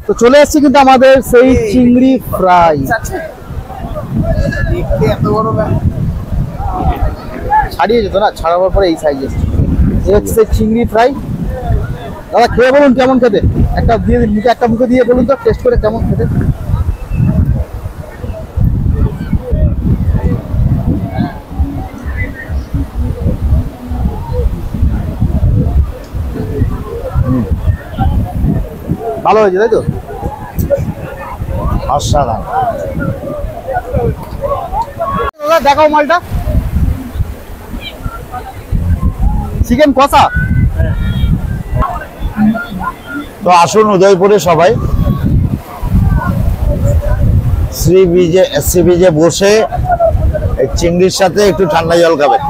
তো চলে এসেছি কিন্তু আমাদের সেই চিংড়ি ফ্রাই। ছাড়িয়ে যেত না, ছাড়াবার পরে এই সাইজ এসছে। এই হচ্ছে সেই চিংড়ি ফ্রাই। দাদা খেয়ে বলুন কেমন খেতে, একটা দিয়ে মুখে, একটা মুখে দিয়ে বলুন তো টেস্ট করে কেমন খেতে। ভালো হয়েছে তাই তো? অসাধারণ। দেখাও মালটা, চিকেন কষা। তো আসুন উদয়পুরে সবাই সি বিচে বসে এই চিংড়ির সাথে একটু ঠান্ডা জল খাবেন।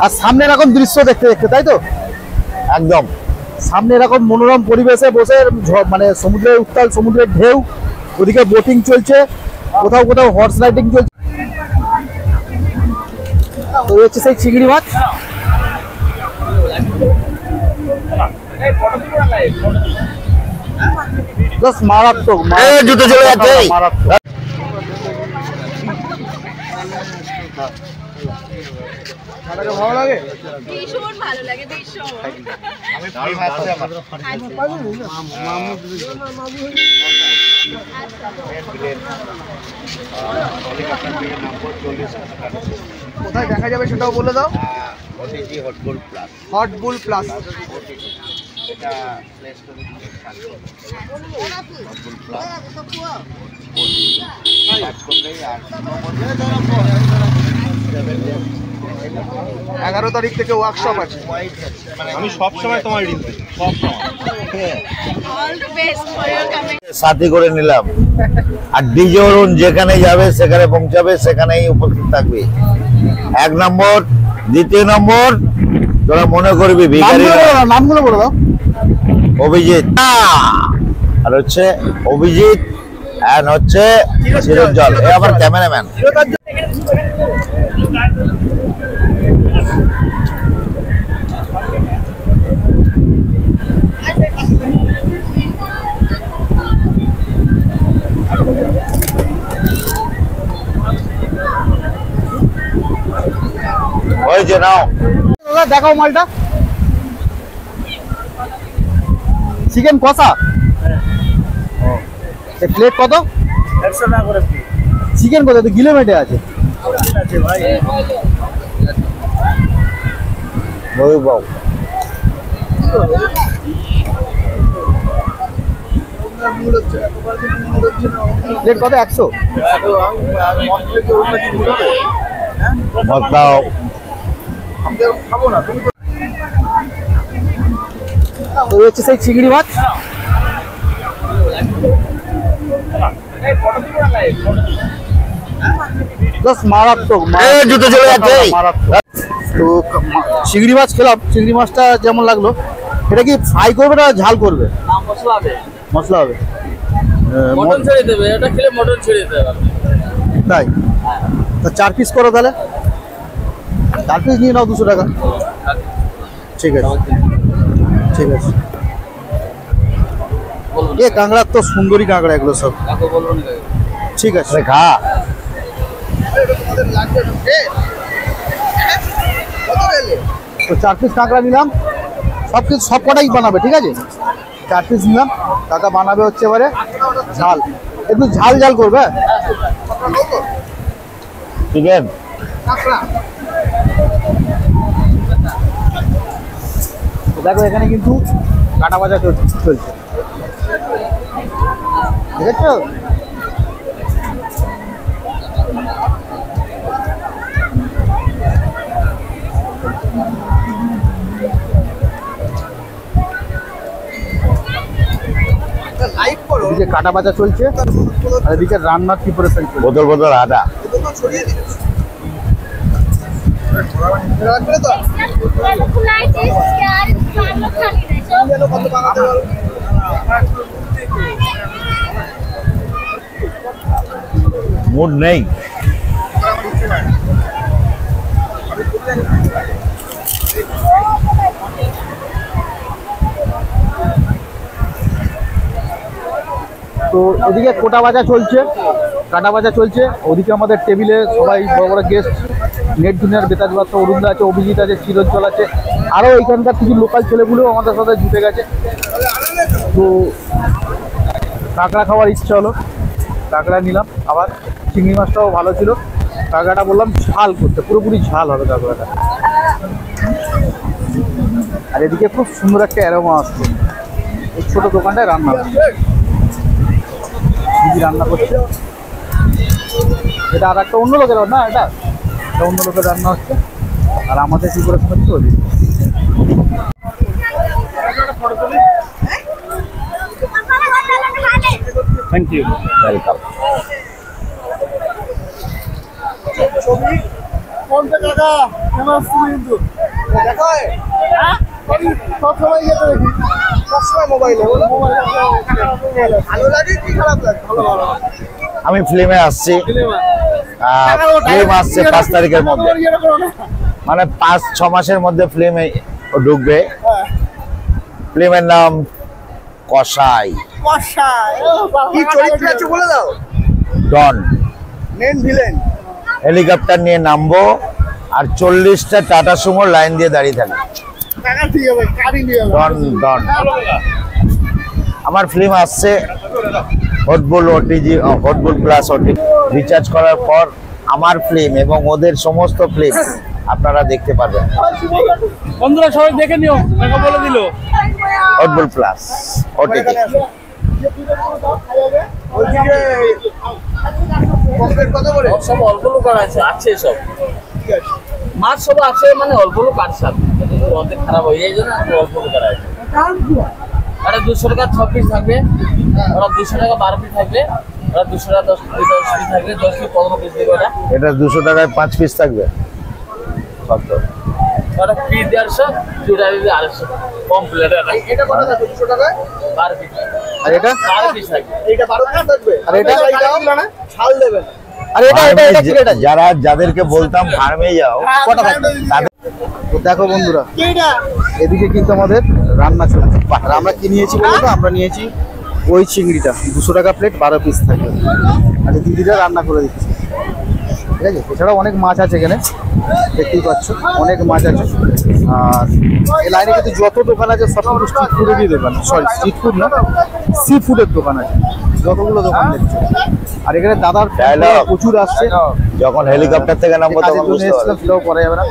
আর সামনে এরকম দৃশ্য দেখতে দেখতে, তাই তো? একদম সামনে এরকম মনোরম পরিবেশে বসে মানে সমুদ্রের উত্তাল, সমুদ্রের ঢেউ, ওদিকে বোটিং চলছে, কোথাও কোথাও হর্স রাইডিং চলছে। তো হচ্ছে সেই চিংড়ি মাছ। মারাত্মক, জুতো চলে যাচ্ছে। মারাত্মক। ভালো লাগে, ভীষণ ভালো লাগে, ভীষণ। কোথায় দেখা যাবে সেটাও বলে দাও। হট বুল প্লাস। এগারো তারিখ থেকে ওয়ার্কশপ আছে। আমি সব সময় তোমার ঋণ দেব, সব সময়। All the best for your coming. সাথী করে নিলাম। আর ডিজে অরুণ যেখানে যাবে সেখানে পৌঁছাবে, সেখানেই উপস্থিত থাকবে। 1 নম্বর, 2 নম্বর তোরা মনে করবি ভিখারি। নামগুলো বলে দাও। অভিজিৎ আর হচ্ছে অভিজিৎ আর হচ্ছে চিরঞ্জল, এ আবার ক্যামেরাম্যান। ওই যে নাও, দেখাও মালটা, চিকেন কষা। প্লেট কত? 100 টাকা করে। চিকেন কত? তো গিলে মেটে আছে। ভাই ময়ূরবাবু প্লেট কত? 100। মত দাও। তো হচ্ছে সেই চিংড়ি মাছ। মারাত্মক, জুতো চলে যাচ্ছে। মারাত্মক। তো চিংড়ি মাছ খেলাম, চিংড়ি মাছটা যেমন লাগলো। এটা কি ফ্রাই করবে না ঝাল করবে? মশলা হবে, মশলা হবে। মটন ছেড়ে দেবে, এটা খেলে মটন ছেড়ে দেবে। তাই? তা 4 পিস করো তাহলে। 4 পিস নিয়ে নাও 200 টাকা। ঠিক আছে, ঠিক আছে। এ কাঁকড়ার তো সুন্দরী কাঁকড়া এগুলো সব। ঠিক আছে, খা। তো 4 পিস কাঁকড়া নিলাম। সব কটাই বানাবে, ঠিক আছে? 4 পিস নিলাম। কাকা বানাবে হচ্ছে এবারে ঝাল, একটু ঝাল ঝাল করবে। চিকেন দেখো এখানে কিন্তু কাটা ভাজা চলছে, দেখেছো? এদিকে কাটা ভাজা চলছে আর এদিকে রান্নার প্রিপারেশন চলছে। বোতল বোতল আটা। মুড নেই। তো এদিকে কোটা ভাজা চলছে, কাটা ভাজা চলছে। ওদিকে আমাদের টেবিলে সবাই বড় বড় গেস্ট, নেট দুনিয়ার বেতাজ বার্তা অরুণদা আছে, অভিজিৎ আছে, চিরঞ্জল আছে, আরও এখানকার কিছু লোকাল ছেলেগুলো আমাদের সাথে জুটে গেছে। তো কাঁকড়া খাওয়ার ইচ্ছা হলো, কাঁকড়া নিলাম। আবার চিংড়ি মাছটাও ভালো ছিল। কাঁকড়াটা বললাম ঝাল করতে, পুরোপুরি ঝাল হবে কাঁকড়াটা। আর এদিকে খুব সুন্দর একটা অ্যারোমা আসছে। এই ছোটো দোকানটায় রান্না হচ্ছে, দিদি রান্না করছে। এটা আর একটা অন্য লোকের রান্না, এটা অন্য লোকের রান্না হচ্ছে। আর আমাদের কি করে হচ্ছে ওদিকে। Thank you, welcome. আমি ফিল্মে আসছি, ফিল্ম আসছে 5 তারিখের মধ্যে, মানে 5-6 মাসের মধ্যে ফিল্মে ঢুকবে। ফিল্মের নাম কসাই, কি চরিত্র আছে বলে দাও। ডন। Main villain. হেলিকপ্টার নিয়ে নামবো আর 40টা টাটা সুমো লাইন দিয়ে দাঁড়িয়ে থাকবে। ডন ডন। আমার ফিল্ম আসছে হটবুল ওটিজি, হটবুল প্লাস ওটিজি রিচার্জ করার পর আমার ফিল্ম এবং ওদের সমস্ত ফিল্ম আপনারা দেখতে পাবেন। বন্ধুরা সবাই দেখে নিও, দেখা বলে দিল। হটবুল প্লাস ওটিজি। সব অল্প লোক আছে, আছে সব মাছ সব আছে, মানে অল্প লোক আছে। অর্ধেক খারাপ হয়ে যায়, জন্য অল্প লোক আছে। আরে 200 টাকা 6 পিস থাকবে, ওরা 200 টাকা 12 পিস থাকবে, ওরা 200 টাকা 10 পিস থাকবে, 10 পিস 15 পিস দেবে। ওটা এটা 200 টাকায় 5 পিস থাকবে। কত? ওটা পিস 150, দুটা পিস 250 কমপ্লিট। এটা কত আছে 200 টাকায়? 12 পিস। আর এটা 12 পিস থাকবে। এটা 12 পিস থাকবে। আর এটা ছাল দেবেন। আর যারা যাদেরকে বলতাম ফার্মে যাও, কটা থাকবে? তো দেখো বন্ধুরা, এদিকে কিন্তু আমাদের রান্না চলছে। আর আমরা কি নিয়েছি বলতো? আমরা নিয়েছি ওই চিংড়িটা 200 টাকা প্লেট, 12 পিস থাকবে। আর দিদিরা রান্না করে দিচ্ছে, ঠিক আছে। এছাড়াও অনেক মাছ আছে এখানে, দেখতেই পাচ্ছ অনেক মাছ আছে। আর এই লাইনে কিন্তু যত দোকান আছে সব কিন্তু স্ট্রিট ফুডেরই দোকান, সরি স্ট্রিট ফুড না, সি ফুডের দোকান আছে যতগুলো দোকান দেখছো। আর এখানে দাদার Dialogue। প্রচুর আসছে। যখন হেলিকপ্টার থেকে নামবো তখন বুঝতে পারবে। সেটাও করা যাবে না।